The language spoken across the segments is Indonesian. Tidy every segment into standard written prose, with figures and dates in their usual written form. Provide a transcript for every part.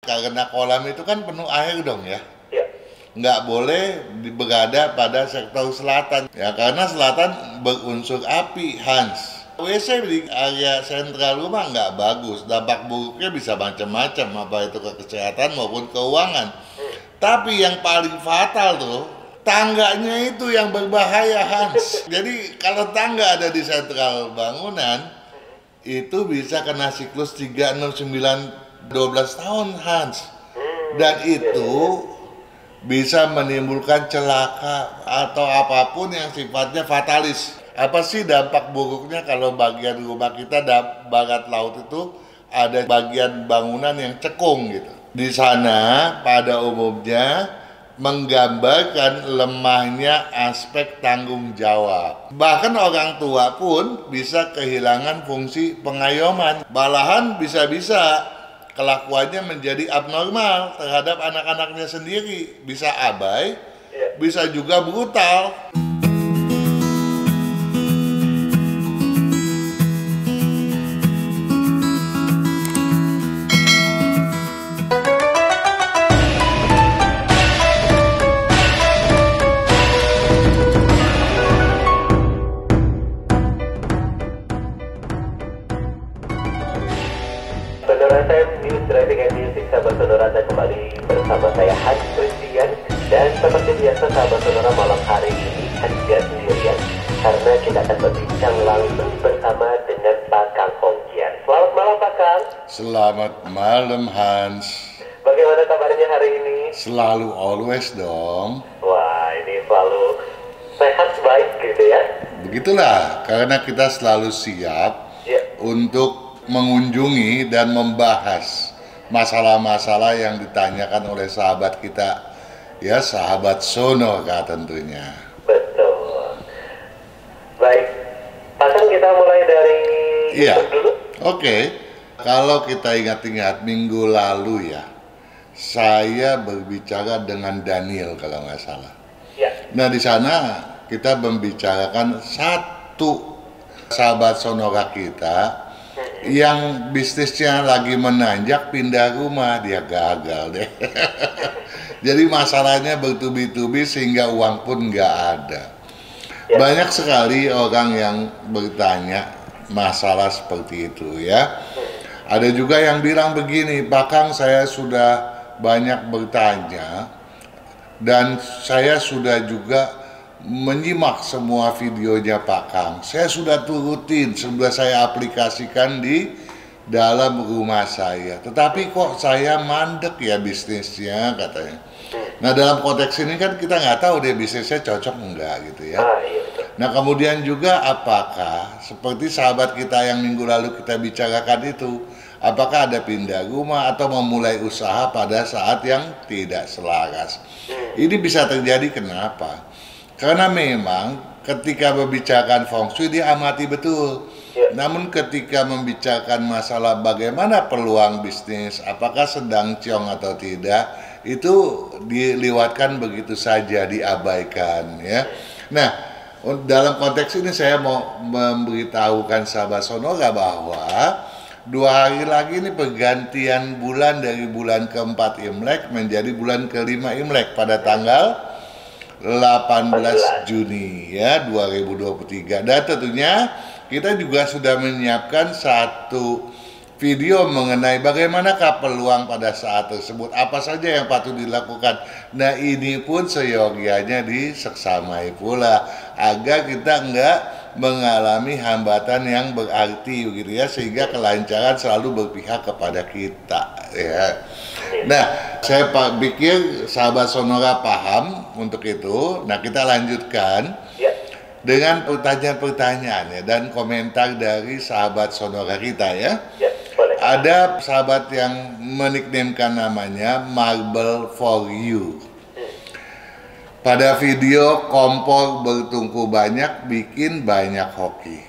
Karena kolam itu kan penuh air dong ya. Ya. Nggak boleh berada pada sektor selatan. Ya, karena selatan berunsur api, Hans. WC di area sentral rumah nggak bagus. Dampak buruknya bisa macam-macam, apa itu ke kesehatan maupun keuangan. Tapi yang paling fatal tuh, tangganya itu yang berbahaya, Hans. Jadi kalau tangga ada di sentral bangunan, itu bisa kena siklus 3, 6, 9, 12 tahun, Hans. Dan itu bisa menimbulkan celaka atau apapun yang sifatnya fatalis. Apa sih dampak buruknya kalau bagian rumah kita barat laut itu ada bagian bangunan yang cekung gitu. Di sana pada umumnya menggambarkan lemahnya aspek tanggung jawab. Bahkan orang tua pun bisa kehilangan fungsi pengayoman. Malahan bisa-bisa kelakuannya menjadi abnormal terhadap anak-anaknya sendiri. Bisa abai, bisa juga brutal. Saudara saya News Driving and Music, sahabat sonora, Anda kembali bersama saya Hans Christian. Dan seperti biasa sahabat sonora, malam hari ini tidak sendirian karena kita akan berbincang langsung bersama dengan Pak Kang Hongkian. Selamat malam Pak Kang. Selamat malam, Hans. Bagaimana kabarnya hari ini? Selalu always dong. Wah, ini selalu sehat baik gitu ya. Begitulah, karena kita selalu siap untuk mengunjungi dan membahas masalah-masalah yang ditanyakan oleh sahabat kita, ya, sahabat sonora tentunya. Betul. Baik, Pak Kang, kita mulai dari dulu. Oke. Kalau kita ingat-ingat minggu lalu ya, saya berbicara dengan Daniel kalau nggak salah. Ya. Nah, di sana kita membicarakan satu sahabat sonora kita yang bisnisnya lagi menanjak, pindah rumah, dia gagal deh. Jadi masalahnya bertubi-tubi sehingga uang pun nggak ada. Banyak sekali orang yang bertanya masalah seperti itu ya. Ada juga yang bilang begini, Pak Kang, saya sudah banyak bertanya dan saya sudah juga menyimak semua videonya Pak Kang. Saya sudah turutin, sudah saya aplikasikan di dalam rumah saya. Tetapi kok saya mandek ya bisnisnya, katanya. Nah, dalam konteks ini kan kita nggak tahu dia bisnisnya cocok enggak gitu ya. Nah, kemudian juga apakah seperti sahabat kita yang minggu lalu kita bicarakan itu, apakah ada pindah rumah atau memulai usaha pada saat yang tidak selaras. Ini bisa terjadi kenapa? Karena memang ketika membicarakan feng shui dia amati betul. Namun ketika membicarakan masalah bagaimana peluang bisnis, apakah sedang ciong atau tidak, itu dilewatkan begitu saja, diabaikan ya. Nah, dalam konteks ini saya mau memberitahukan sahabat sonora bahwa 2 hari lagi ini pergantian bulan dari bulan keempat Imlek menjadi bulan kelima Imlek pada tanggal 18 Juni ya 2023. Dan tentunya kita juga sudah menyiapkan satu video mengenai bagaimanakah peluang pada saat tersebut, apa saja yang patut dilakukan. Nah, ini pun seyogianya diseksamai pula agar kita enggak mengalami hambatan yang berarti begitu ya, sehingga kelancaran selalu berpihak kepada kita ya. Nah, saya pikir sahabat sonora paham untuk itu. Nah, kita lanjutkan dengan pertanyaan-pertanyaan ya, dan komentar dari sahabat sonora kita ya. Ada sahabat yang meniknamkan namanya Marble for You. Pada video kompor bertungku banyak bikin banyak hoki.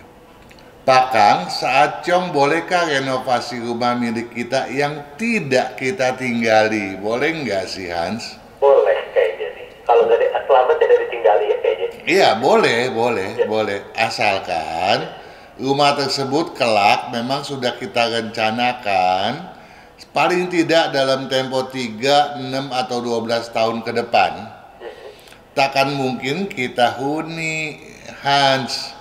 Pak Kang, saat Ciong bolehkah renovasi rumah milik kita yang tidak kita tinggali? Boleh nggak sih Hans? Boleh kayaknya nih. Kalau selama tidak ditinggali ya kayaknya. Iya boleh. Asalkan rumah tersebut kelak memang sudah kita rencanakan paling tidak dalam tempo 3, 6, atau 12 tahun ke depan, takkan mungkin kita huni, Hans.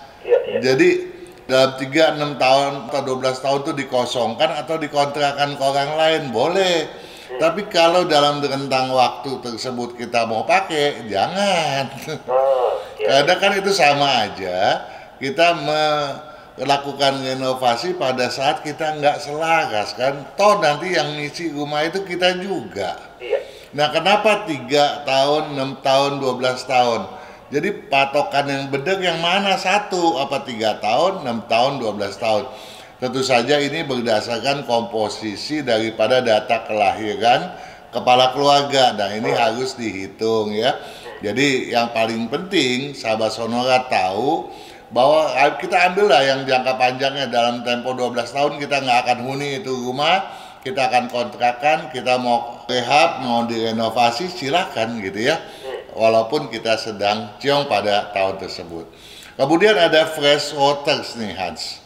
Jadi dalam 3, 6 tahun atau 12 tahun itu dikosongkan atau dikontrakan ke orang lain, boleh. Tapi kalau dalam rentang waktu tersebut kita mau pakai, jangan. Karena kan itu sama aja kita melakukan renovasi pada saat kita nggak selaras kan. Toh nanti yang ngisi rumah itu kita juga. Nah, kenapa 3 tahun, 6 tahun, 12 tahun? Jadi patokan yang benar yang mana? Satu, apa 3 tahun, 6 tahun, 12 tahun? Tentu saja ini berdasarkan komposisi daripada data kelahiran kepala keluarga. Nah, ini harus dihitung ya. Jadi yang paling penting sahabat Sonora tahu bahwa kita ambillah yang jangka panjangnya, dalam tempo 12 tahun kita nggak akan huni itu rumah, kita akan kontrakan, kita mau rehab, mau direnovasi, silakan gitu ya. Walaupun kita sedang ciong pada tahun tersebut. Kemudian ada fresh waters nih, Hans.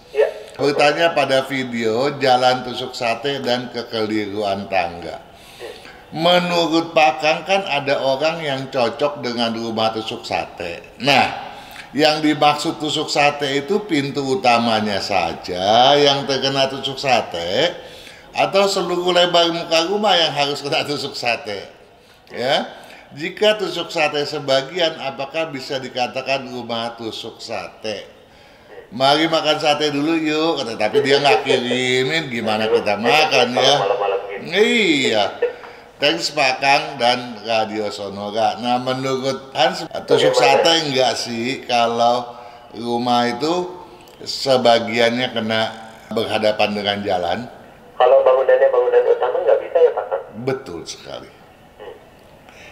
Bertanya pada video jalan tusuk sate dan kekeliruan tangga. Menurut Pak Kang kan ada orang yang cocok dengan rumah tusuk sate. Nah, yang dimaksud tusuk sate itu pintu utamanya saja yang terkena tusuk sate, atau seluruh lebar muka rumah yang harus kena tusuk sate? Ya. Jika tusuk sate sebagian, apakah bisa dikatakan rumah tusuk sate? Mari makan sate dulu yuk, tapi dia nggak kirimin, gimana kita makan ya? Iya. Thanks Pak Kang dan Radio Sonora. Nah, menurut Hans, tusuk sate enggak sih kalau rumah itu sebagiannya kena berhadapan dengan jalan? Kalau bangunannya bangunan utama nggak bisa ya Pak Kang? Betul sekali.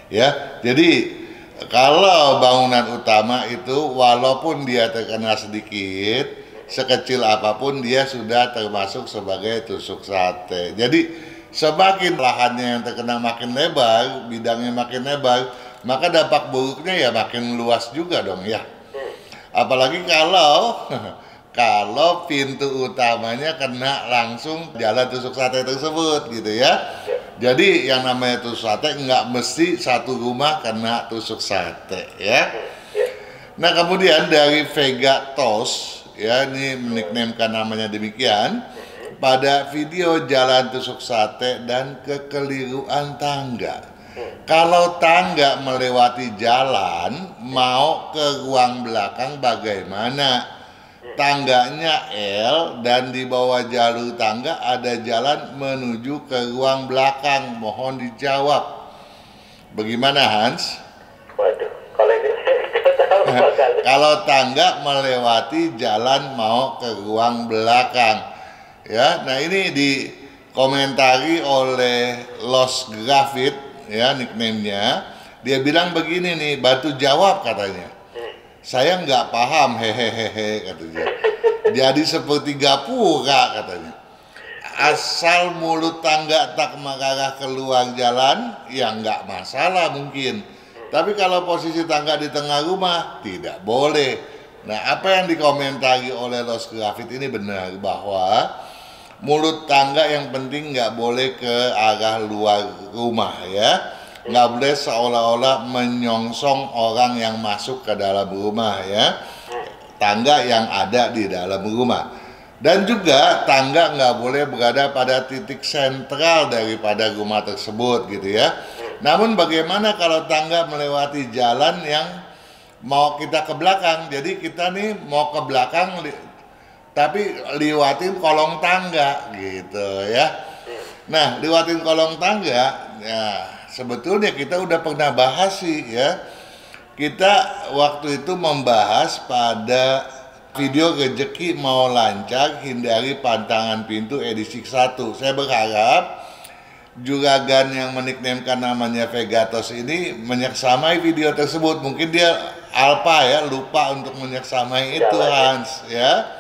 Ya, jadi kalau bangunan utama itu walaupun dia terkena sedikit, sekecil apapun dia sudah termasuk sebagai tusuk sate. Jadi semakin lahannya yang terkena makin lebar, bidangnya makin lebar, maka dampak buruknya ya makin luas juga dong ya. Apalagi kalau pintu utamanya kena langsung jalan tusuk sate tersebut gitu ya. Jadi yang namanya tusuk sate nggak mesti satu rumah kena tusuk sate ya. Nah, kemudian dari Vega Tos ya, ini nickname-kan namanya demikian. Pada video jalan tusuk sate dan kekeliruan tangga. Kalau tangga melewati jalan mau ke ruang belakang bagaimana? Tangganya L dan di bawah jalur tangga ada jalan menuju ke ruang belakang. Mohon dijawab. Bagaimana Hans? Waduh, kalau ini saya tahu Pak. Kalau tangga melewati jalan mau ke ruang belakang. Ya, nah ini dikomentari oleh Los Grafit ya nickname-nya. Dia bilang begini nih, bantu jawab katanya. Saya nggak paham, hehehe katanya. Jadi seperti gapura katanya. Asal mulut tangga tak mengarah keluar jalan, ya nggak masalah mungkin. Tapi kalau posisi tangga di tengah rumah, tidak boleh. Nah, apa yang dikomentari oleh Los Grafit ini benar, bahwa mulut tangga yang penting nggak boleh ke arah luar rumah ya. Nggak boleh seolah-olah menyongsong orang yang masuk ke dalam rumah ya. Tangga yang ada di dalam rumah. Dan juga tangga nggak boleh berada pada titik sentral daripada rumah tersebut gitu ya. Namun bagaimana kalau tangga melewati jalan yang mau kita ke belakang? Jadi kita nih mau ke belakang tapi lewatin kolong tangga gitu ya. Nah, lewatin kolong tangga ya, sebetulnya kita udah pernah bahas sih ya. Kita waktu itu membahas pada video Rezeki Mau Lancar Hindari Pantangan Pintu edisi 1. Saya berharap juragan yang meniknamkan namanya Vegatos ini menyeksamai video tersebut. Mungkin dia alpa ya, lupa untuk menyeksamai itu Hans ya.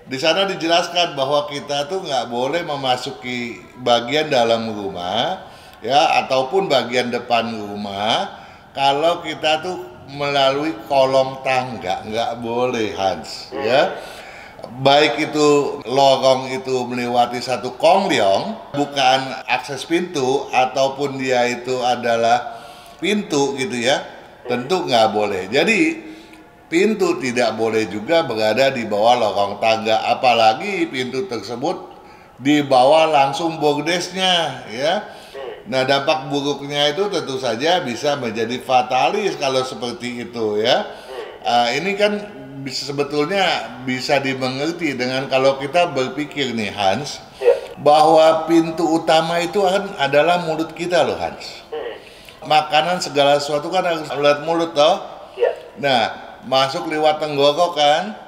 Di sana dijelaskan bahwa kita tuh nggak boleh memasuki bagian dalam rumah ya, ataupun bagian depan rumah kalau kita tuh melalui kolong tangga, nggak boleh Hans ya. baik itu lorong itu melewati satu konglyong, bukan akses pintu, ataupun dia itu adalah pintu gitu ya, tentu nggak boleh. Jadi pintu tidak boleh juga berada di bawah lorong tangga, apalagi pintu tersebut di bawah langsung bordesnya ya. Nah, dampak buruknya itu tentu saja bisa menjadi fatalis kalau seperti itu ya. Ini kan sebetulnya bisa dimengerti dengan kalau kita berpikir nih Hans, bahwa pintu utama itu kan adalah mulut kita loh Hans. Makanan segala sesuatu kan harus lewat mulut toh. Nah, masuk lewat tenggorok kan.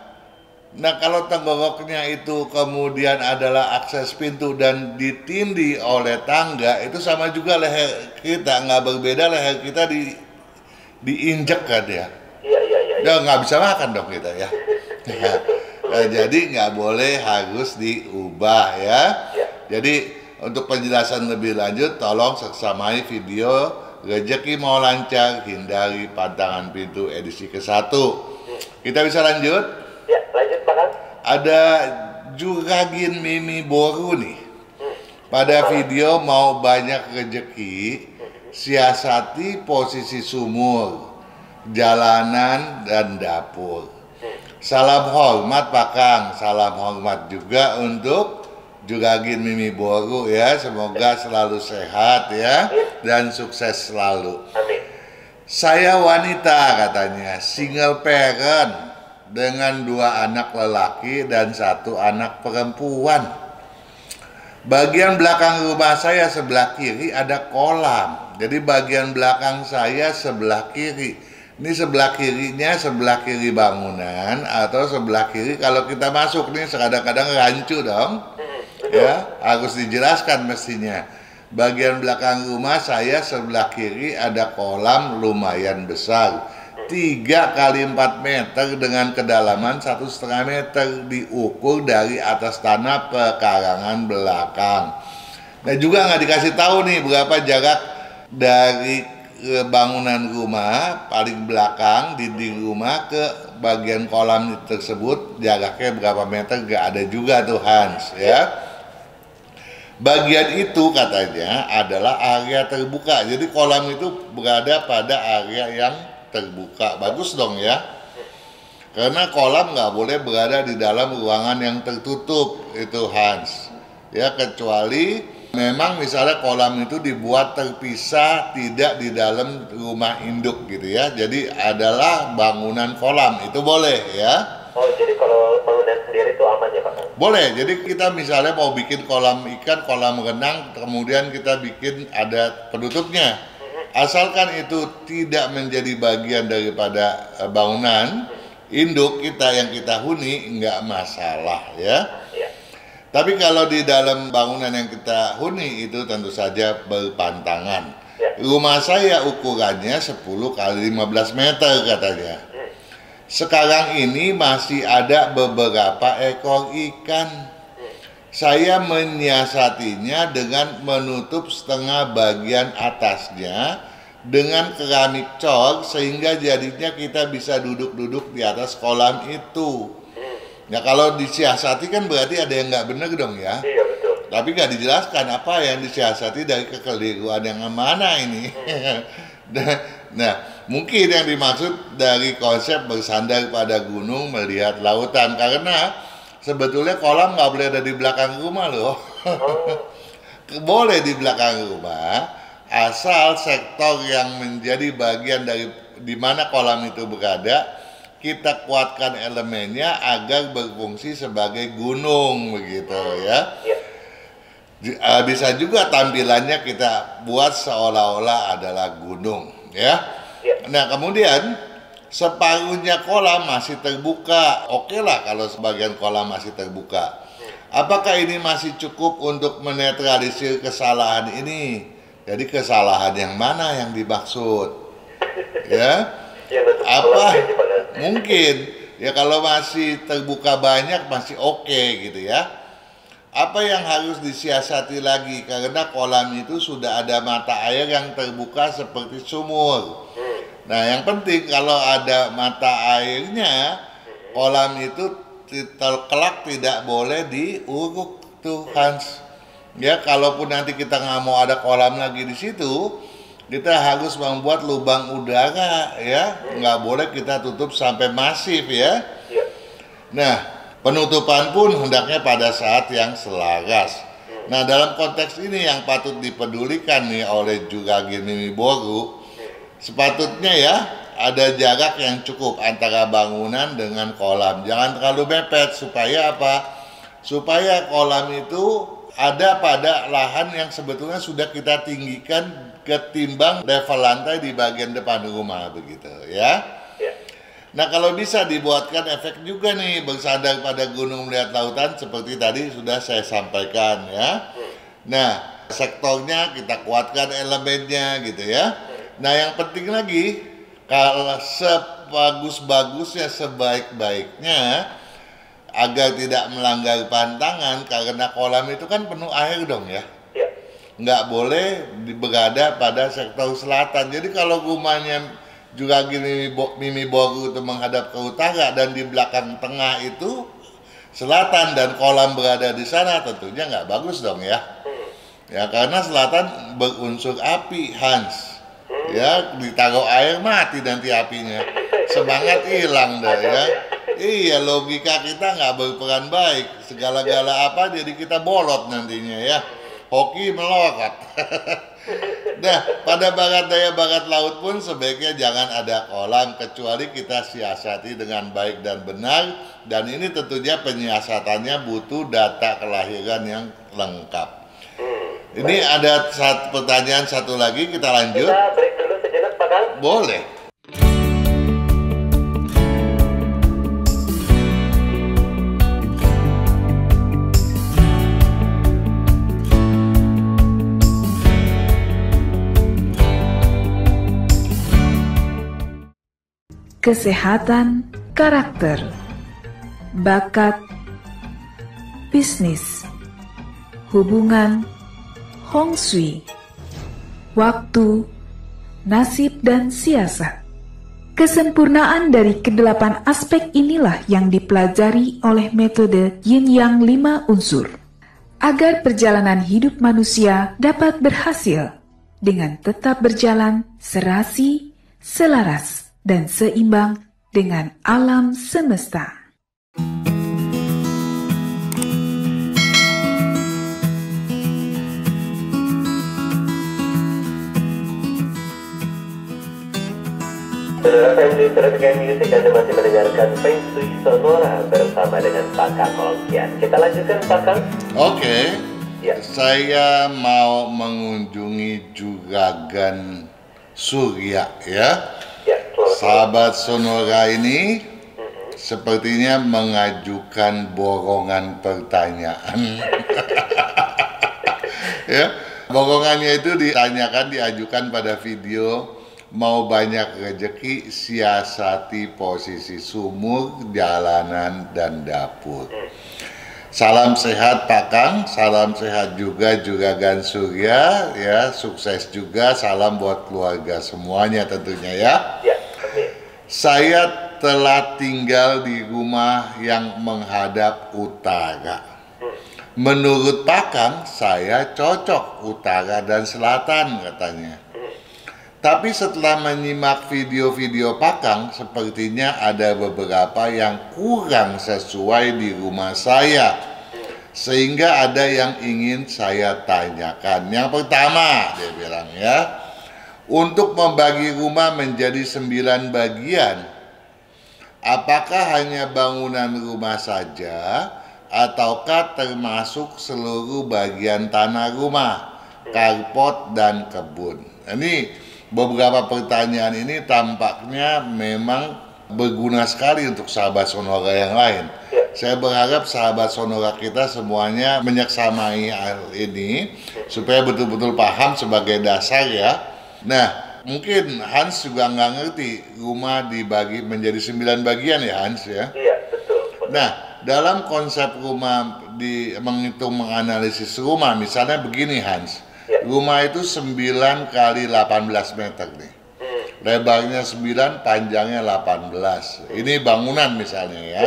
Nah, kalau tenggoroknya itu kemudian adalah akses pintu dan ditindih oleh tangga, itu sama juga leher kita, nggak berbeda leher kita diinjek kan ya. Ya nggak bisa makan dong kita ya. Nah, jadi nggak boleh, harus diubah ya. Jadi untuk penjelasan lebih lanjut, tolong seksamai video Rezeki Mau Lancar, Hindari Pantangan Pintu edisi ke-1. Kita bisa lanjut? Ya, lanjut Pak Kang. Ada Juragin Mimi Boru nih. Pada video Mau Banyak Rezeki, siasati posisi sumur, jalanan, dan dapur. Salam hormat Pak Kang, salam hormat juga untuk Juragin Mimi Boru ya. Semoga selalu sehat ya, dan sukses selalu. Amin. Saya wanita katanya, single parent dengan 2 anak lelaki dan 1 anak perempuan. Bagian belakang rumah saya sebelah kiri ada kolam. Jadi bagian belakang saya sebelah kiri. Ini sebelah kirinya sebelah kiri bangunan atau sebelah kiri kalau kita masuk nih kadang-kadang rancu dong. Ya, harus dijelaskan mestinya. Bagian belakang rumah saya sebelah kiri ada kolam lumayan besar. 3 kali 4 meter dengan kedalaman 1,5 meter, diukur dari atas tanah pekarangan belakang. Nah, juga nggak dikasih tahu nih berapa jarak dari bangunan rumah paling belakang dinding rumah ke bagian kolam tersebut, jaraknya berapa meter nggak ada juga tuh Hans ya. Bagian itu katanya adalah area terbuka, jadi kolam itu berada pada area yang terbuka. Bagus dong ya, karena kolam nggak boleh berada di dalam ruangan yang tertutup itu Hans ya, kecuali memang misalnya kolam itu dibuat terpisah, tidak di dalam rumah induk gitu ya. Jadi adalah bangunan kolam, itu boleh ya. Oh, jadi kalau bangunan sendiri itu aman ya Pak Kang? Boleh, jadi kita misalnya mau bikin kolam ikan, kolam renang, kemudian kita bikin ada penutupnya. Asalkan itu tidak menjadi bagian daripada bangunan induk kita yang kita huni, nggak masalah ya. Tapi kalau di dalam bangunan yang kita huni itu tentu saja berpantangan. Rumah saya ukurannya 10 kali 15 meter katanya. Sekarang ini masih ada beberapa ekor ikan. Saya menyiasatinya dengan menutup setengah bagian atasnya dengan keramik cor, sehingga jadinya kita bisa duduk-duduk di atas kolam itu. Ya kalau disiasati kan berarti ada yang nggak benar dong ya. Iya betul. Tapi nggak dijelaskan apa yang disiasati dari kekeliruan yang mana ini. Nah, mungkin yang dimaksud dari konsep bersandar pada gunung melihat lautan, karena sebetulnya kolam nggak boleh ada di belakang rumah loh. Boleh di belakang rumah, asal sektor yang menjadi bagian dari di mana kolam itu berada, kita kuatkan elemennya agar berfungsi sebagai gunung begitu ya. Bisa juga tampilannya kita buat seolah-olah adalah gunung ya. Nah, kemudian separuhnya kolam masih terbuka. Oke lah kalau sebagian kolam masih terbuka. Apakah ini masih cukup untuk menetralisir kesalahan ini? Jadi kesalahan yang mana yang dimaksud? Ya. Apa mungkin ya kalau masih terbuka banyak masih oke gitu ya. Apa yang harus disiasati lagi, karena kolam itu sudah ada mata air yang terbuka seperti sumur. Nah, yang penting kalau ada mata airnya, kolam itu kelak tidak boleh diuruk tuh Hans. Ya, kalaupun nanti kita nggak mau ada kolam lagi di situ, kita harus membuat lubang udara ya, nggak boleh kita tutup sampai masif ya. Nah, penutupan pun hendaknya pada saat yang selaras. Nah, dalam konteks ini yang patut dipedulikan nih oleh Juragir Mimi Boru, sepatutnya ya ada jarak yang cukup antara bangunan dengan kolam. Jangan terlalu mepet, supaya apa? Supaya kolam itu ada pada lahan yang sebetulnya sudah kita tinggikan ketimbang level lantai di bagian depan rumah begitu ya. Nah, kalau bisa dibuatkan efek juga nih, bersandar pada gunung melihat lautan seperti tadi sudah saya sampaikan ya. Nah, sektornya kita kuatkan elemennya gitu ya. Nah, yang penting lagi, kalau sebagus-bagusnya, sebaik-baiknya, agar tidak melanggar pantangan, karena kolam itu kan penuh air dong ya. Nggak boleh berada pada sektor selatan. Jadi kalau rumahnya Juragir Mimi Boru itu menghadap ke utara dan di belakang tengah itu selatan dan kolam berada di sana, tentunya nggak bagus dong ya. Ya, karena selatan berunsur api Hans. Ya, ditaruh air mati nanti apinya, semangat hilang dah ya. Iya, logika kita nggak berperan baik, segala-gala apa jadi kita bolot nantinya ya, hoki melorot. Nah, pada barat daya barat laut pun sebaiknya jangan ada kolam, kecuali kita siasati dengan baik dan benar, dan ini tentunya penyiasatannya butuh data kelahiran yang lengkap. Ini ada pertanyaan satu lagi, kita lanjut. Kita break dulu sejenak, Pak Kang. Boleh. Kesehatan, karakter, bakat, bisnis, hubungan, Hong Shui, waktu, nasib, dan siasat. Kesempurnaan dari kedelapan aspek inilah yang dipelajari oleh metode Yin Yang 5 unsur, agar perjalanan hidup manusia dapat berhasil dengan tetap berjalan serasi, selaras, dan seimbang dengan alam semesta. Saudara Family Certificate Music, Anda masih mendengarkan Feng Shui Sonora bersama dengan Pak Kang Ongkian. Kita lanjutkan, Pak Kang. Oke. Ya. Saya mau mengunjungi Juragan Surya ya. Ya, Sahabat Sonora ini sepertinya mengajukan borongan pertanyaan. Ya, borongannya itu diajukan pada video. Mau banyak rezeki, siasati posisi sumur, jalanan, dan dapur. Salam sehat Pak Kang, salam sehat juga Juragan Surya, ya, sukses juga, salam buat keluarga semuanya tentunya ya. Ya, amin. Saya telah tinggal di rumah yang menghadap utara. Menurut Pak Kang, saya cocok utara dan selatan katanya. Tapi setelah menyimak video-video Pak Kang, sepertinya ada beberapa yang kurang sesuai di rumah saya. Sehingga ada yang ingin saya tanyakan. Yang pertama, dia bilang ya, untuk membagi rumah menjadi 9 bagian, apakah hanya bangunan rumah saja, ataukah termasuk seluruh bagian tanah rumah, karpot, dan kebun? Ini beberapa pertanyaan ini tampaknya memang berguna sekali untuk sahabat Sonora yang lain. Saya berharap sahabat Sonora kita semuanya menyeksamai hal ini supaya betul-betul paham sebagai dasar ya. Nah, mungkin Hans juga nggak ngerti rumah dibagi menjadi 9 bagian ya Hans ya. Iya, betul. Nah, dalam konsep rumah menghitung menganalisis rumah, misalnya begini Hans. Rumah itu 9 kali 18 meter nih. Lebarnya 9, panjangnya 18. Ini bangunan misalnya ya.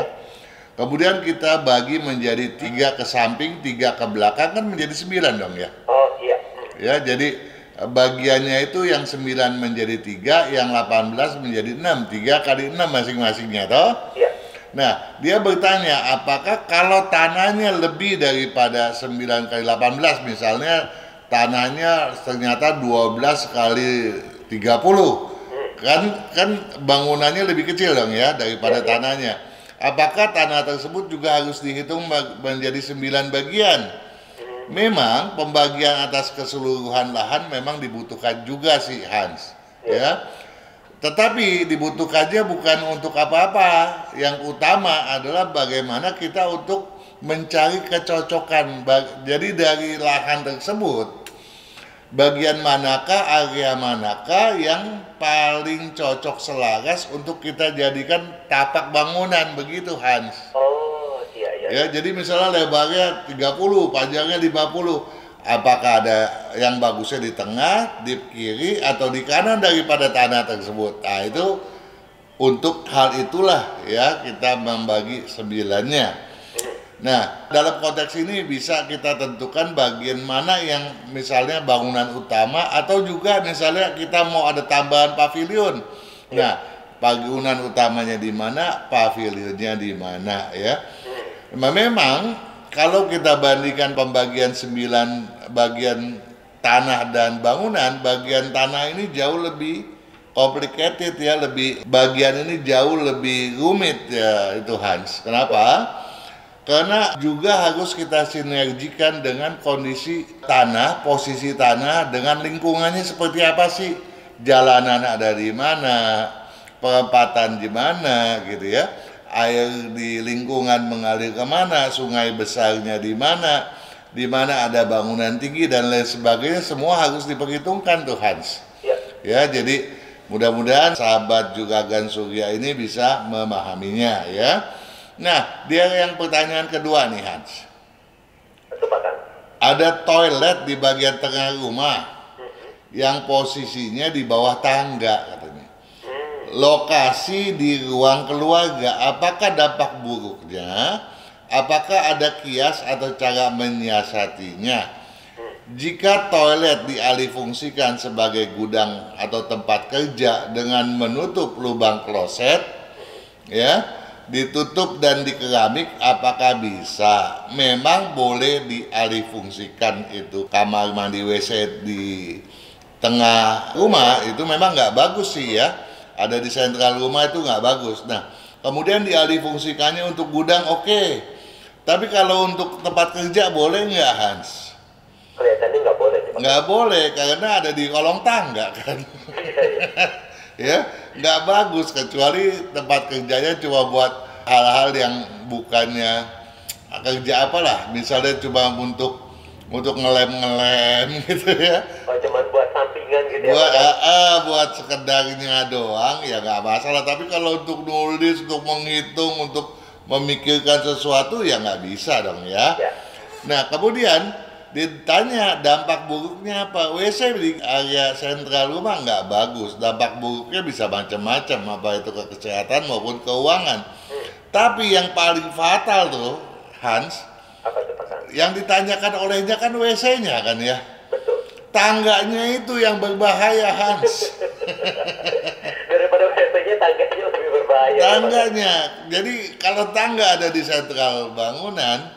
Kemudian kita bagi menjadi 3 ke samping, 3 ke belakang, kan menjadi 9 dong ya. Oh iya. Ya, jadi bagiannya itu yang 9 menjadi 3, yang 18 menjadi 6. 3 kali 6 masing-masingnya toh. Iya. Nah, dia bertanya apakah kalau tanahnya lebih daripada 9 kali 18, misalnya tanahnya ternyata 12 kali 30, kan bangunannya lebih kecil dong ya daripada tanahnya. Apakah tanah tersebut juga harus dihitung menjadi 9 bagian? Memang pembagian atas keseluruhan lahan memang dibutuhkan juga sih Hans, ya. Tetapi dibutuhkannya bukan untuk apa-apa. Yang utama adalah bagaimana kita untuk mencari kecocokan. Jadi dari lahan tersebut, bagian manakah, area manakah yang paling cocok selaras untuk kita jadikan tapak bangunan, begitu Hans. Oh iya. Ya, jadi misalnya lebarnya 30, panjangnya 50. Apakah ada yang bagusnya di tengah, di kiri, atau di kanan daripada tanah tersebut? Nah, itu untuk hal itulah ya kita membagi 9-nya. Nah, dalam konteks ini bisa kita tentukan bagian mana yang misalnya bangunan utama, atau juga misalnya kita mau ada tambahan pavilion. Nah, bangunan utamanya di mana, pavilionnya di mana ya. Memang kalau kita bandingkan pembagian 9 bagian tanah dan bangunan, bagian tanah ini jauh lebih complicated ya, bagian ini jauh lebih rumit ya itu Hans. Kenapa? Karena juga harus kita sinergikan dengan kondisi tanah, posisi tanah dengan lingkungannya seperti apa sih? Jalanan ada di mana, perempatan di mana gitu ya. Air di lingkungan mengalir kemana, sungai besarnya di mana ada bangunan tinggi dan lain sebagainya, semua harus diperhitungkan tuh Hans. Ya, jadi mudah-mudahan sahabat Juragan Surya ini bisa memahaminya ya. Nah, dia yang pertanyaan kedua nih Hans. Ada toilet di bagian tengah rumah yang posisinya di bawah tangga katanya. Lokasi di ruang keluarga, apakah dampak buruknya? Apakah ada kias atau cara menyiasatinya? Jika toilet dialihfungsikan sebagai gudang atau tempat kerja dengan menutup lubang kloset, ya, ditutup dan dikeramik, apakah bisa? Memang boleh dialihfungsikan itu. Kamar mandi WC di tengah rumah itu memang nggak bagus sih ya. Ada di sentral rumah itu nggak bagus. Nah, kemudian dialihfungsikannya untuk gudang, oke. Tapi kalau untuk tempat kerja boleh nggak Hans? Kelihatannya nggak boleh. Nggak boleh karena ada di kolong tangga kan. Ya, nggak bagus kecuali tempat kerjanya cuma buat hal-hal yang bukannya kerja apalah. Misalnya cuma untuk ngelem gitu ya. Oh, cuma buat sampingan gitu ya. Buat sekedarnya doang ya nggak masalah. Tapi kalau untuk nulis, untuk menghitung, untuk memikirkan sesuatu ya nggak bisa dong ya. Nah, kemudian ditanya dampak buruknya apa? WC di area sentral rumah nggak bagus. Dampak buruknya bisa macam-macam, apa itu ke kesehatan maupun keuangan. Tapi yang paling fatal tuh Hans, apa itu Pak? yang ditanyakan olehnya kan WC-nya kan ya. Betul. Tangganya itu yang berbahaya Hans. Daripada WC-nya, tangganya lebih berbahaya. Tangganya. Jadi kalau tangga ada di sentral bangunan,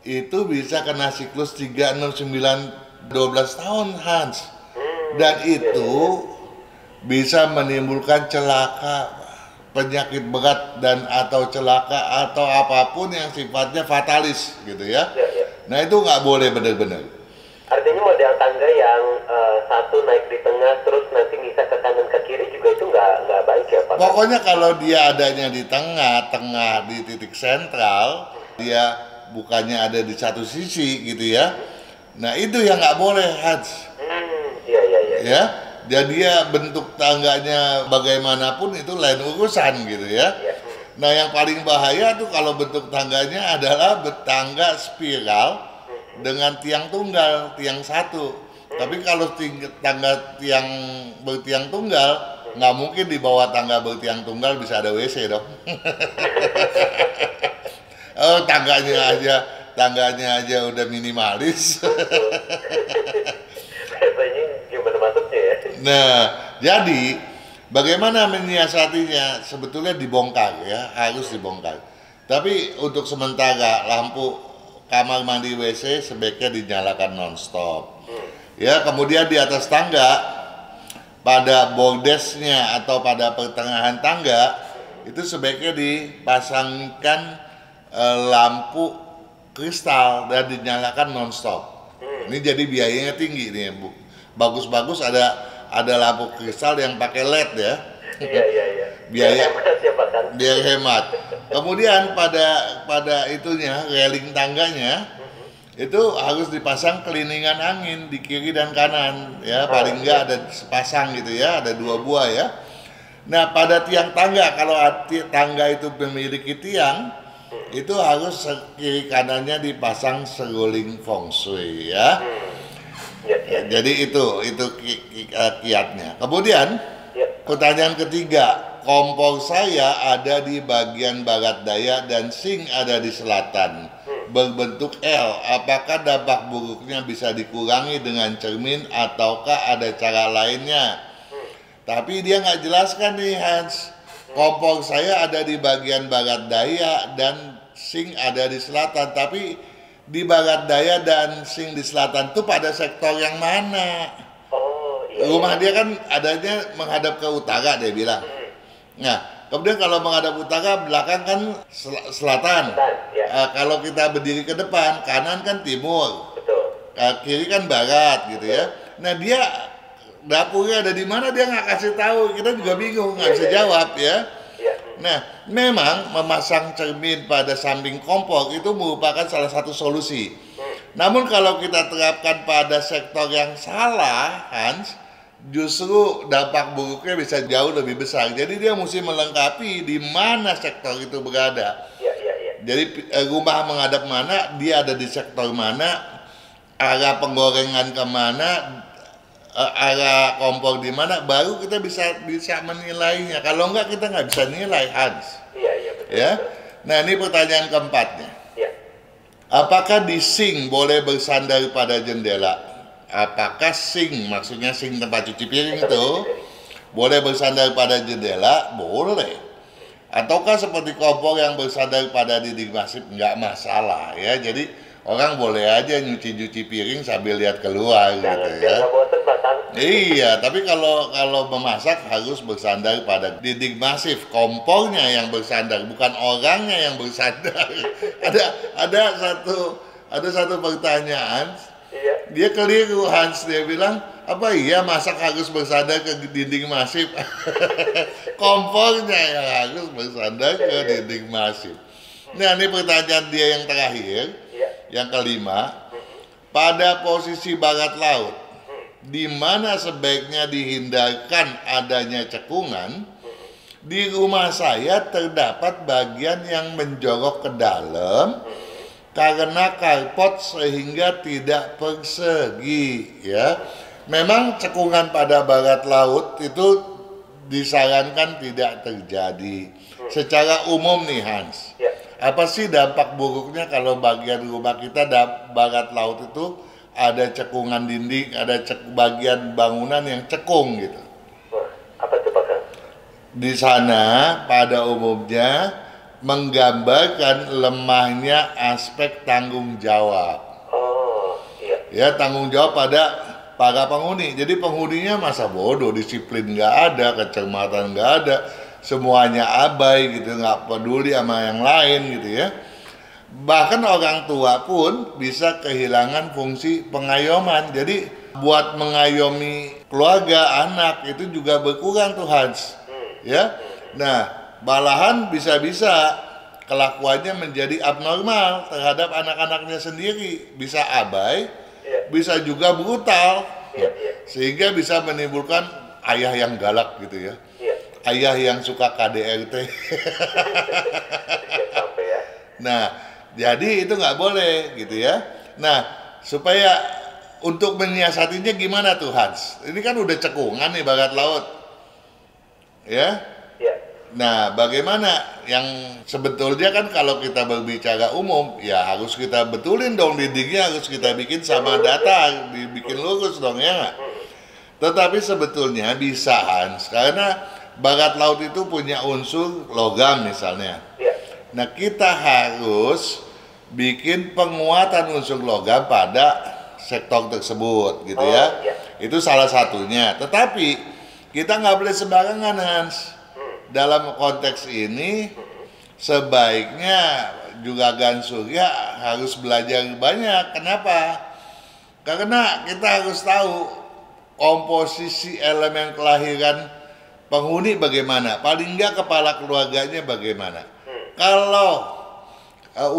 itu bisa kena siklus 3, 6, 9, 12 tahun Hans. Dan itu bisa menimbulkan celaka, penyakit berat dan atau celaka atau apapun yang sifatnya fatalis gitu ya. Nah itu nggak boleh benar-benar. Artinya model tangga yang satu naik di tengah terus nanti bisa ke kanan ke kiri juga itu nggak baik ya Pak? Pokoknya kalau dia adanya di tengah di titik sentral, dia bukannya ada di satu sisi gitu ya. Nah itu yang nggak boleh Hans. Iya. Ya. Jadi dia bentuk tangganya bagaimanapun itu lain urusan gitu ya. Nah yang paling bahaya tuh kalau bentuk tangganya adalah tangga spiral dengan tiang tunggal, tiang satu. Tapi kalau tangga tiang bertiang tunggal, nggak mungkin di bawah tangga bertiang tunggal bisa ada WC dong. Oh, tangganya aja udah minimalis. Biasanya gimana masuknya ya? Nah, jadi bagaimana menyiasatinya? Sebetulnya dibongkar ya, harus dibongkar. Tapi untuk sementara lampu kamar mandi WC sebaiknya dinyalakan nonstop. Ya, kemudian di atas tangga pada bordesnya atau pada pertengahan tangga itu sebaiknya dipasangkan lampu kristal dan dinyalakan nonstop. Ini jadi biayanya tinggi nih, Bu. Bagus-bagus ada lampu kristal yang pakai LED ya. Iya. Biaya hemat ya Pak kan? biar hemat. Kemudian pada itunya railing tangganya itu harus dipasang keliningan angin di kiri dan kanan ya, paling enggak ada sepasang gitu ya, ada 2 buah ya. Nah, pada tiang tangga, kalau tangga itu memiliki tiang, itu harus kiri kanannya dipasang seruling feng shui ya. Ya. Jadi itu kiatnya. Kemudian Ya. pertanyaan ketiga, kompor saya ada di bagian barat daya dan sink ada di selatan, berbentuk L. Apakah dampak buruknya bisa dikurangi dengan cermin ataukah ada cara lainnya? Tapi dia nggak jelaskan nih Hans. Kompor saya ada di bagian barat daya dan sink ada di selatan. Tapi di barat daya dan sink di selatan itu pada sektor yang mana? Oh, iya. Rumah dia kan adanya menghadap ke utara, dia bilang. Nah, kemudian kalau menghadap utara, belakang kan selatan. Ya. Kalau kita berdiri ke depan, kanan kan timur, Betul. kiri kan barat gitu ya. Nah, dia dapurnya ada di mana dia nggak kasih tahu, kita juga bingung, nggak bisa jawab ya. Iya. Nah, memang memasang cermin pada samping kompor itu merupakan salah satu solusi. Namun kalau kita terapkan pada sektor yang salah, Hans, justru dampak buruknya bisa jauh lebih besar. Jadi dia mesti melengkapi di mana sektor itu berada. Iya. Jadi rumah menghadap mana, dia ada di sektor mana, arah penggorengan kemana, arah kompor di mana, baru kita bisa menilainya. Kalau enggak kita nggak bisa nilai, Hans. Iya, betul. Ya. Nah, ini pertanyaan keempatnya. Iya. Apakah di sink boleh bersandar pada jendela? Apakah sink, maksudnya sink tempat cuci piring itu, boleh bersandar pada jendela? Boleh. Ataukah seperti kompor yang bersandar pada dinding masif? Nggak masalah ya. Jadi orang boleh aja nyuci piring sambil lihat keluar gitu ya. Jangan bosan Pak kan? Iya, tapi kalau memasak harus bersandar pada dinding masif, kompornya yang bersandar, bukan orangnya yang bersandar. ada satu pertanyaan, Iya. dia keliru Hans, dia bilang apa iya masak harus bersandar ke dinding masif? Kompornya yang harus bersandar ke dinding masif. Nah, ini pertanyaan dia yang terakhir, yang kelima, pada posisi barat laut, di mana sebaiknya dihindarkan adanya cekungan. Di rumah saya terdapat bagian yang menjorok ke dalam karena karpot sehingga tidak persegi ya. Memang cekungan pada barat laut itu disarankan tidak terjadi. Secara umum nih Hans, apa sih dampak buruknya kalau bagian rumah kita barat laut itu ada cekungan dinding, ada bagian bangunan yang cekung gitu. Wah, apa itu Pak Kang? Di sana pada umumnya menggambarkan lemahnya aspek tanggung jawab. Oh, iya. Ya, tanggung jawab pada para penghuni. Jadi penghuninya masa bodoh, disiplin nggak ada, kecermatan nggak ada, semuanya abai gitu, nggak peduli sama yang lain gitu ya. Bahkan orang tua pun bisa kehilangan fungsi pengayoman. Jadi buat mengayomi keluarga, anak itu juga berkurang tuh Hans. Ya. Nah, malahan bisa-bisa kelakuannya menjadi abnormal terhadap anak-anaknya sendiri, bisa abai, bisa juga brutal, sehingga bisa menimbulkan ayah yang galak gitu ya, ayah yang suka KDRT. Nah, jadi itu nggak boleh gitu ya. Nah, supaya untuk menyiasatinya gimana tuh Hans? Ini kan udah cekungan nih barat laut, ya. Nah, bagaimana yang sebetulnya kan kalau kita berbicara umum, ya harus kita betulin dong dindingnya, harus kita bikin sama data, dibikin lurus dong ya nggak? Tetapi sebetulnya bisa Hans, karena bakat laut itu punya unsur logam misalnya. Ya. Nah, kita harus bikin penguatan unsur logam pada sektor tersebut gitu ya. Ya. Itu salah satunya. Tetapi kita nggak boleh sembarangan Hans. Dalam konteks ini sebaiknya juga Surya harus belajar banyak. Kenapa? Karena kita harus tahu komposisi elemen kelahiran penghuni bagaimana. Paling nggak kepala keluarganya bagaimana. Kalau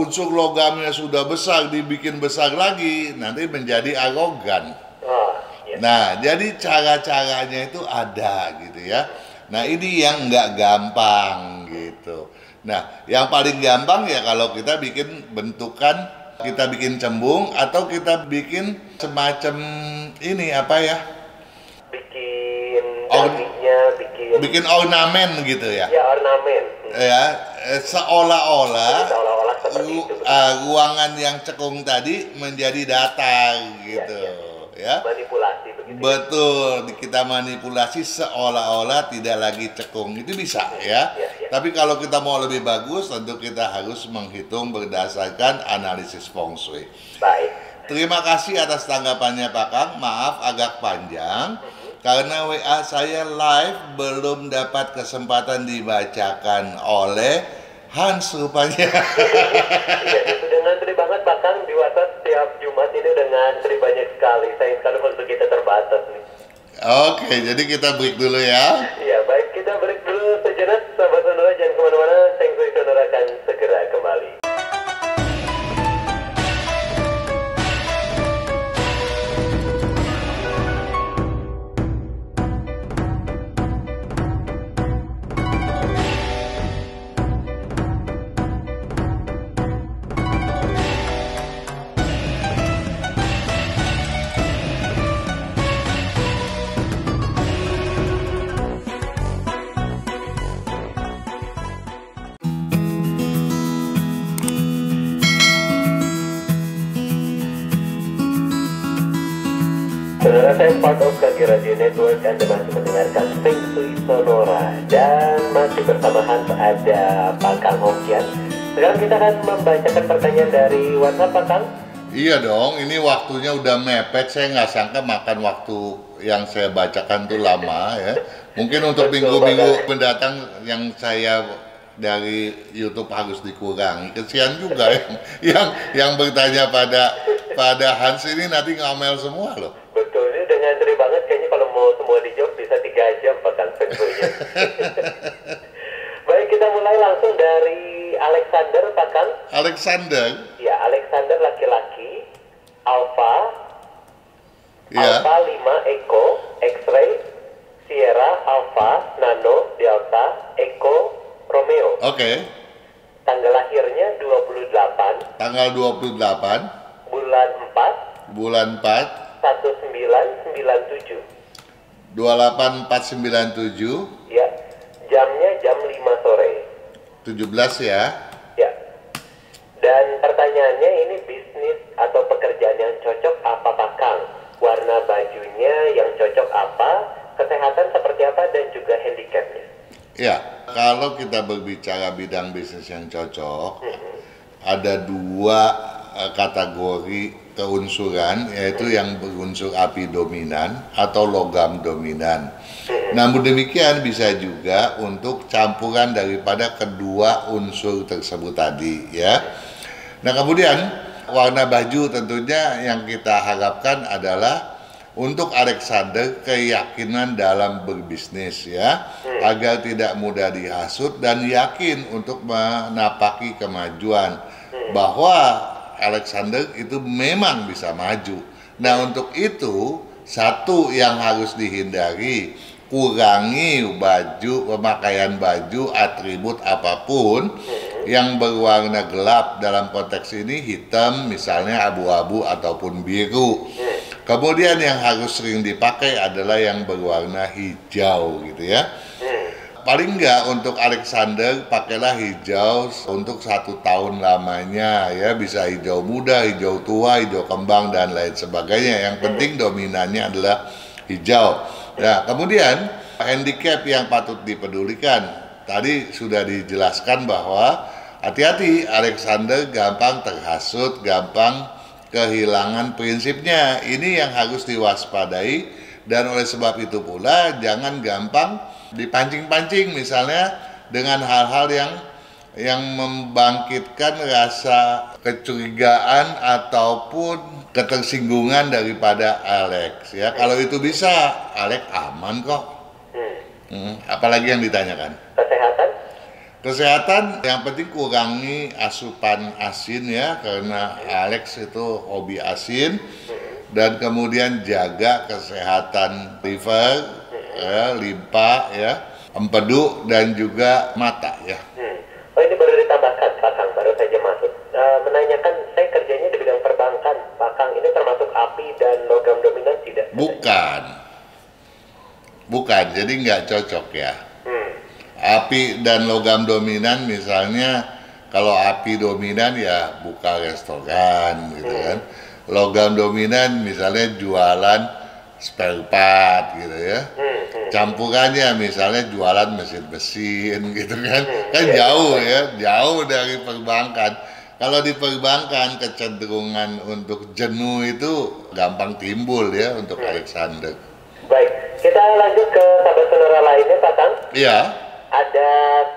unsur logamnya sudah besar, dibikin besar lagi, nanti menjadi arogan. Nah, jadi cara-caranya itu ada gitu ya. Nah, ini yang nggak gampang gitu. Nah, yang paling gampang ya kalau kita bikin bentukan, kita bikin cembung atau kita bikin semacam ini apa ya? Bikin ornamen gitu ya. Ya, ornamen. Ya, seolah-olah seperti itu. Ruangan yang cekung tadi menjadi datar gitu. Ya. Manipulasi begitu. Betul, kita manipulasi seolah-olah tidak lagi cekung. Itu bisa ya. Tapi kalau kita mau lebih bagus, tentu kita harus menghitung berdasarkan analisis feng shui. Baik. Terima kasih atas tanggapannya Pak Kang. Maaf agak panjang karena WA saya live belum dapat kesempatan dibacakan oleh Hans rupanya. Iya, sudah ngantri banget bahkan di WhatsApp setiap Jumat ini udah ngantri banyak sekali. Sayang sekali waktu kita terbatas nih. Oke, jadi kita break dulu ya. Iya, baik, kita break dulu sejenak. Sahabat Sonora jangan kemana-mana. Feng Shui Sonora akan segera kembali. Saudara saya part of Kaki Radio Network, Anda masih mendengarkan Feng Shui Sonora dan masih bersama Hans ada Pak Kang Hongkian. Sekarang kita akan membacakan pertanyaan dari WhatsApp Pak Kang. Iya dong, ini waktunya udah mepet. Saya nggak sangka makan waktu yang saya bacakan tuh lama ya. Mungkin untuk minggu-minggu mendatang yang saya dari YouTube harus dikurangi. Kesian juga yang bertanya pada Hans ini nanti ngomel semua loh. Betul, ini udah ngantri banget. Kayaknya kalau mau semua dijawab bisa 3 jam Pak Kang Feng Shui-nya. Baik, kita mulai langsung dari Alexander Pak Kang. Alexander? Ya, Alexander laki-laki, Alpha, Ya. Alpha 5 Echo, X-ray, Sierra, Alpha, Nano, Delta, Echo, Romeo. Oke. Tanggal lahirnya 28, Tanggal 28, bulan 4, bulan 4, 1997. 28497, Ya, jamnya jam 5 sore. 17 ya. Ya. Dan pertanyaannya ini bisnis atau pekerjaan yang cocok apa Pak Kang? Warna bajunya yang cocok apa? Kesehatan seperti apa dan juga handicapnya? Ya, kalau kita berbicara bidang bisnis yang cocok, ada 2 kategori keunsuran, yaitu yang berunsur api dominan atau logam dominan. Namun demikian bisa juga untuk campuran daripada kedua unsur tersebut tadi ya. Nah, kemudian warna baju tentunya yang kita harapkan adalah untuk Alexander keyakinan dalam berbisnis ya, agar tidak mudah dihasut dan yakin untuk menapaki kemajuan, bahwa Alexander itu memang bisa maju. Nah, untuk itu satu yang harus dihindari, kurangi pemakaian baju atribut apapun yang berwarna gelap. Dalam konteks ini hitam misalnya, abu-abu ataupun biru. Kemudian yang harus sering dipakai adalah yang berwarna hijau gitu ya. paling enggak untuk Alexander pakailah hijau untuk 1 tahun lamanya ya, bisa hijau muda, hijau tua, hijau kembang dan lain sebagainya. Yang penting dominannya adalah hijau. Nah, kemudian handicap yang patut dipedulikan. Tadi sudah dijelaskan bahwa hati-hati, Alexander gampang terhasut, gampang kehilangan prinsipnya. Ini yang harus diwaspadai, dan oleh sebab itu pula jangan gampang dipancing-pancing misalnya dengan hal-hal yang membangkitkan rasa kecurigaan ataupun ketersinggungan daripada Alex ya. Kalau itu bisa, Alex aman kok. Apalagi yang ditanyakan? Kesehatan yang penting kurangi asupan asin ya, karena Alex itu hobi asin. Dan kemudian jaga kesehatan liver, ya, limpa, ya, empedu dan juga mata ya. Oh, ini baru ditambahkan, Pak Kang, baru saja masuk. Menanyakan, saya kerjanya di bidang perbankan, Pak Kang, ini termasuk api dan logam dominan tidak? Bukan, jadi nggak cocok ya. Api dan logam dominan misalnya, kalau api dominan ya buka restoran gitu kan. Logam dominan misalnya jualan spare part gitu ya. Campurannya misalnya jualan mesin-mesin gitu kan. Kan jauh ya, jauh dari perbankan. Kalau di perbankan kecenderungan untuk jenuh itu gampang timbul ya untuk Alexander. Baik, kita lanjut ke sahabat sonora lainnya, Pak Kang. Iya. Ada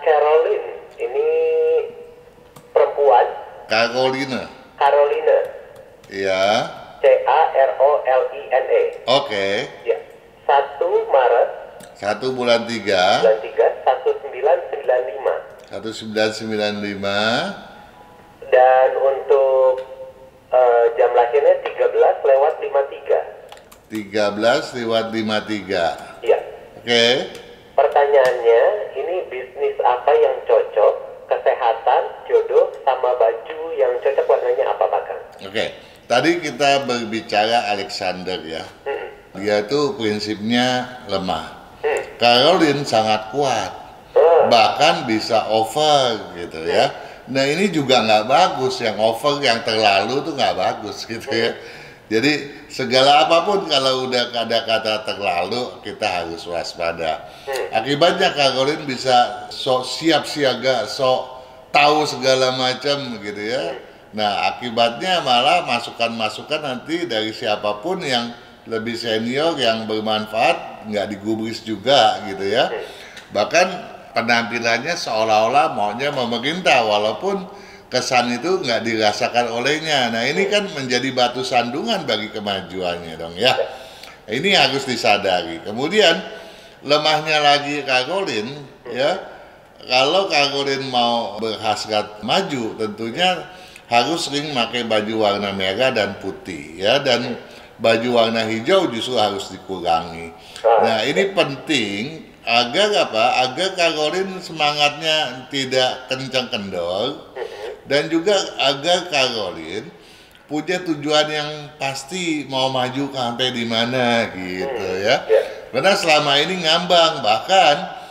Caroline, ini perempuan. Carolina. Iya. Caroline. Oke. Ya. 1 Maret. 1 bulan 3. 1995. 1995. Dan untuk jam lahirnya 13:53. 13:53. Iya. Oke. Pertanyaannya, ini bisnis apa yang cocok, kesehatan, jodoh, sama baju yang cocok warnanya apa, Pak Kang? Oke. Tadi kita berbicara Alexander ya. Dia itu prinsipnya lemah. Caroline sangat kuat. Bahkan bisa over gitu ya. Nah ini juga nggak bagus, yang over, yang terlalu tuh nggak bagus gitu ya. Jadi segala apapun kalau udah ada kata terlalu, kita harus waspada. Akibatnya Caroline bisa sok siap siaga, sok tahu segala macam gitu ya. Nah akibatnya malah masukan-masukan nanti dari siapapun yang lebih senior yang bermanfaat nggak digubris juga gitu ya. Bahkan penampilannya seolah-olah maunya memerintah walaupun kesan itu nggak dirasakan olehnya. Nah ini kan menjadi batu sandungan bagi kemajuannya dong ya. Ini harus disadari. Kemudian lemahnya lagi Caroline ya. Kalau Caroline mau berhasrat maju, tentunya harus sering pakai baju warna merah dan putih ya, dan baju warna hijau justru harus dikurangi. Nah ini penting agar apa? Agar Caroline semangatnya tidak kencang kendor, dan juga agar Caroline punya tujuan yang pasti mau maju sampai di mana gitu ya. Karena selama ini ngambang, bahkan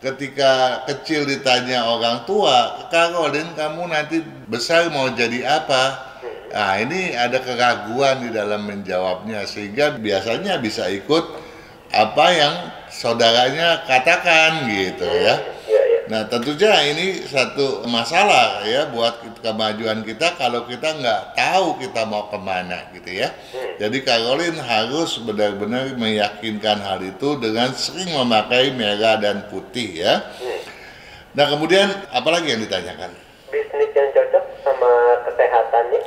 ketika kecil ditanya orang tua, Caroline kamu nanti besar mau jadi apa? Nah ini ada keraguan di dalam menjawabnya, sehingga biasanya bisa ikut apa yang saudaranya katakan gitu ya. Nah tentunya ini satu masalah ya buat kemajuan kita kalau kita nggak tahu kita mau kemana gitu ya. Jadi Caroline harus benar-benar meyakinkan hal itu dengan sering memakai merah dan putih ya. Nah kemudian apalagi yang ditanyakan? Bisnis yang cocok sama kesehatannya?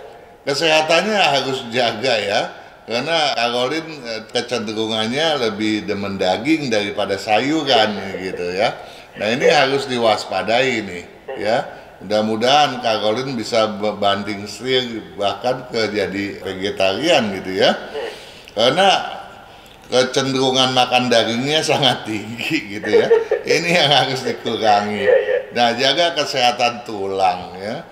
Kesehatannya harus jaga ya. Karena Caroline kecenderungannya lebih demen daging daripada sayuran gitu ya. Nah ini harus diwaspadai nih ya. Mudah-mudahan Caroline bisa banting setir bahkan ke jadi vegetarian gitu ya. Karena kecenderungan makan dagingnya sangat tinggi gitu ya. Ini yang harus dikurangi. Nah jaga kesehatan tulang ya.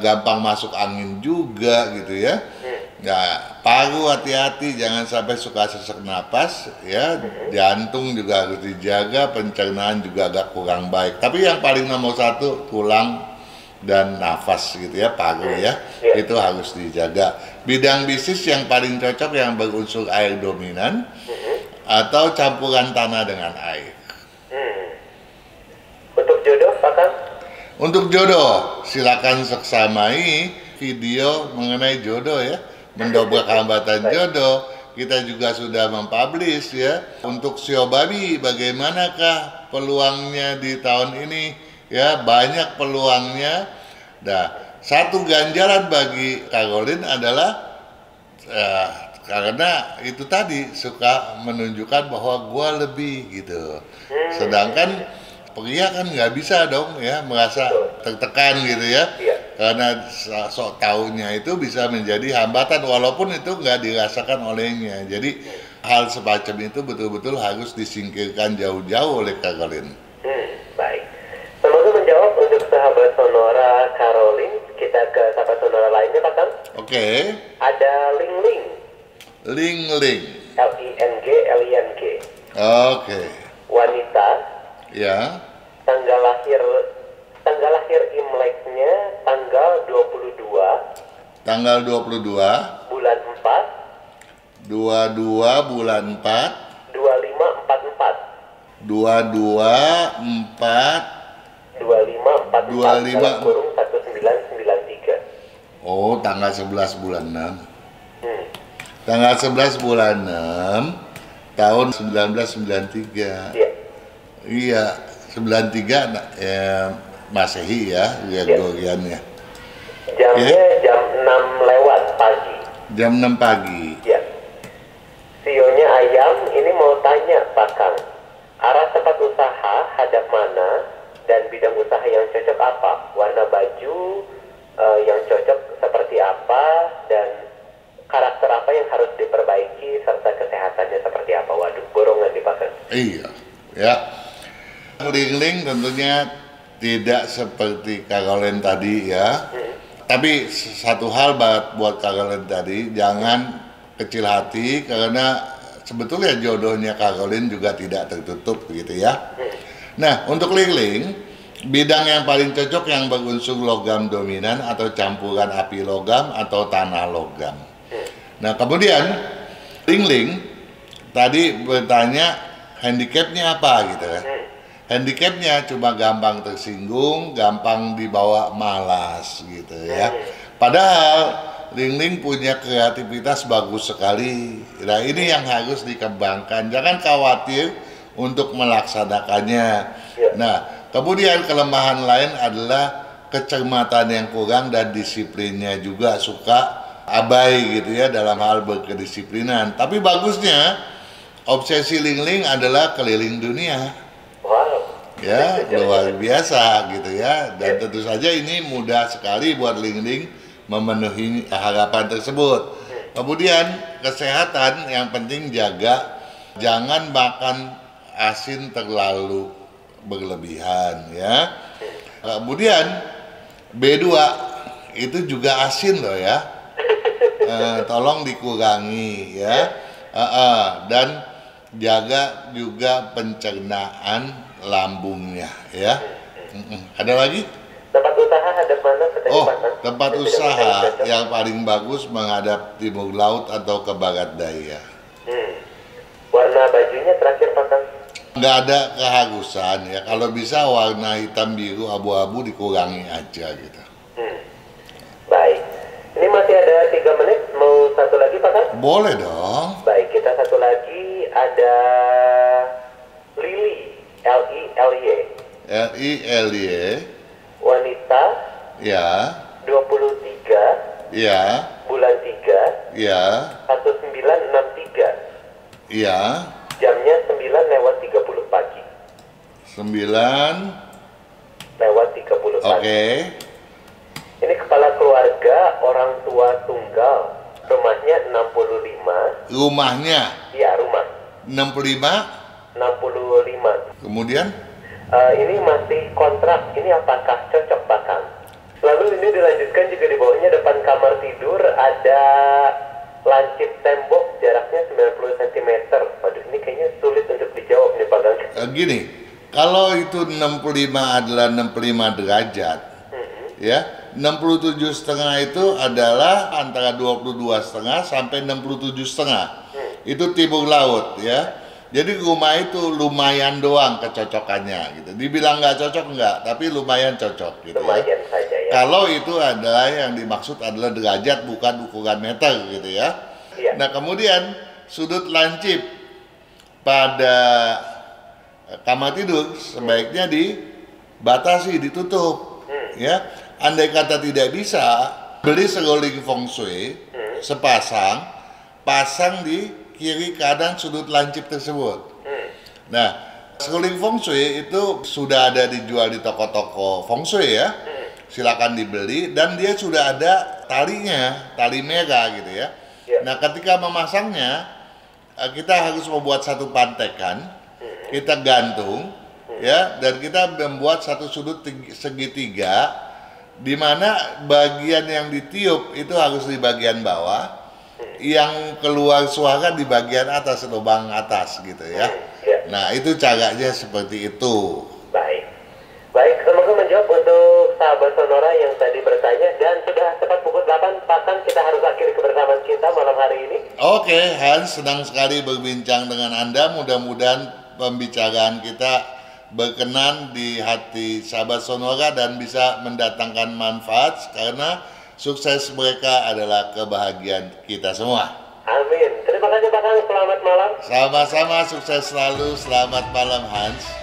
Gampang masuk angin juga gitu ya. Ya, paru hati-hati, jangan sampai suka sesak napas, ya. Jantung juga harus dijaga, pencernaan juga agak kurang baik. Tapi yang paling nomor satu, tulang dan nafas gitu ya, paru ya, itu harus dijaga. Bidang bisnis yang paling cocok yang berunsur air dominan atau campuran tanah dengan air. Untuk jodoh, Pak Kang? Untuk jodoh, silakan seksamai video mengenai jodoh ya. Mendobrak hambatan jodoh, kita juga sudah mempublish ya. Untuk Sio Babi, bagaimanakah peluangnya di tahun ini? Ya, banyak peluangnya. Nah, satu ganjaran bagi Caroline adalah karena itu tadi suka menunjukkan bahwa gua lebih gitu. Sedangkan pria kan nggak bisa dong ya merasa tertekan gitu ya. Karena sok taunya itu bisa menjadi hambatan walaupun itu nggak dirasakan olehnya. Jadi hal semacam itu betul-betul harus disingkirkan jauh-jauh oleh Caroline. Baik. Semoga menjawab untuk sahabat Sonora Caroline. Kita ke sahabat Sonora lainnya, Pak Kang. Oke. Ada Ling. Ling. L-I-N-G. Oke. Wanita. Ya. Tanggal lahir Imleknya tanggal 22. Tanggal 22. Bulan 4. 22 bulan 4. 2544. 2544 kurung 1993. Oh, tanggal 11 bulan 6. Tanggal 11 bulan 6 tahun 1993. Iya, 93 Masehi ya, Gregoriannya. Jamnya jam 6 lewat pagi. Jam 6 pagi. Ya. Sionya ayam, ini mau tanya Pak Kang, arah tempat usaha hadap mana dan bidang usaha yang cocok apa? Warna baju yang cocok seperti apa dan karakter apa yang harus diperbaiki serta kesehatannya seperti apa? Waduh, borongan nih Pak Kang. Iya, ya. Ling tentunya tidak seperti Caroline tadi ya. Tapi satu hal buat Caroline tadi, jangan kecil hati karena sebetulnya jodohnya Caroline juga tidak tertutup gitu ya. Nah, untuk Ling, bidang yang paling cocok yang berunsur logam dominan atau campuran api logam atau tanah logam. Nah, kemudian Ling tadi bertanya handicapnya apa gitu kan. Handicapnya cuma gampang tersinggung, gampang dibawa malas gitu ya. Padahal Ling punya kreativitas bagus sekali. Nah, ini yang harus dikembangkan. Jangan khawatir untuk melaksanakannya. Nah, kemudian kelemahan lain adalah kecermatan yang kurang dan disiplinnya juga suka abai gitu ya dalam hal berkedisiplinan. Tapi bagusnya obsesi Ling adalah keliling dunia. Ya, luar biasa gitu ya. Dan tentu saja ini mudah sekali buat Ling memenuhi harapan tersebut. Kemudian kesehatan yang penting jaga, jangan makan asin terlalu berlebihan ya. Kemudian B2 itu juga asin loh ya. Tolong dikurangi ya. Dan jaga juga pencernaan lambungnya ya. Ada lagi? Tempat usaha hadap mana? Tempat usaha yang paling bagus menghadap timur laut atau ke barat daya. Warna bajunya terakhir Pak Kang? Nggak ada keharusan ya. Kalau bisa warna hitam, biru, abu-abu dikurangi aja gitu. Baik. Ini masih ada 3 menit. Mau satu lagi Pak Kang? Boleh dong. Baik, kita satu lagi ada Lily. L-I-L-Y. Wanita. Ya. 23. Ya. Bulan 3. Ya. 1963. Ya. Jamnya 9:30 pagi. 9:30 pagi. Oke. Ini kepala keluarga, orang tua tunggal. Rumahnya 65. Rumahnya? Iya, rumah. 65. Kemudian? Ini masih kontrak. Ini apakah cocok Pak Kang? Lalu ini dilanjutkan juga di bawahnya depan kamar tidur ada lancip tembok jaraknya 90 cm. Waduh, ini kayaknya sulit untuk dijawab nih Pak Gang. Gini, kalau itu 65 adalah 65 derajat, ya 67,5 itu adalah antara 22,5 sampai 67,5. Itu timur laut ya. Jadi rumah itu lumayan doang kecocokannya gitu. Dibilang nggak cocok nggak, tapi lumayan cocok gitu. Lumayan saja ya. Kalau itu adalah yang dimaksud adalah derajat bukan ukuran meter gitu ya. Iya. Nah kemudian sudut lancip pada kamar tidur sebaiknya dibatasi, ditutup ya. Andai kata tidak bisa, beli segoling feng shui sepasang, pasang di kiri kanan sudut lancip tersebut. Nah, segoling feng shui itu sudah ada dijual di toko-toko feng shui ya. Silakan dibeli dan dia sudah ada talinya, tali merah gitu ya. Nah, ketika memasangnya kita harus membuat satu pantekan, kita gantung ya, dan kita membuat satu sudut segitiga di mana bagian yang ditiup itu harus di bagian bawah, yang keluar suara di bagian atas, lubang atas gitu ya. Nah itu caranya seperti itu. Baik, semoga menjawab untuk sahabat Sonora yang tadi bertanya. Dan sudah tepat pukul 8, Pak Kang, kita harus akhiri kebersamaan kita malam hari ini. Oke, Hans, senang sekali berbincang dengan Anda. Mudah-mudahan pembicaraan kita berkenan di hati sahabat Sonora dan bisa mendatangkan manfaat, karena sukses mereka adalah kebahagiaan kita semua. Amin. Terima kasih Pak Kang, selamat malam. Sama-sama, sukses selalu. Selamat malam Hans.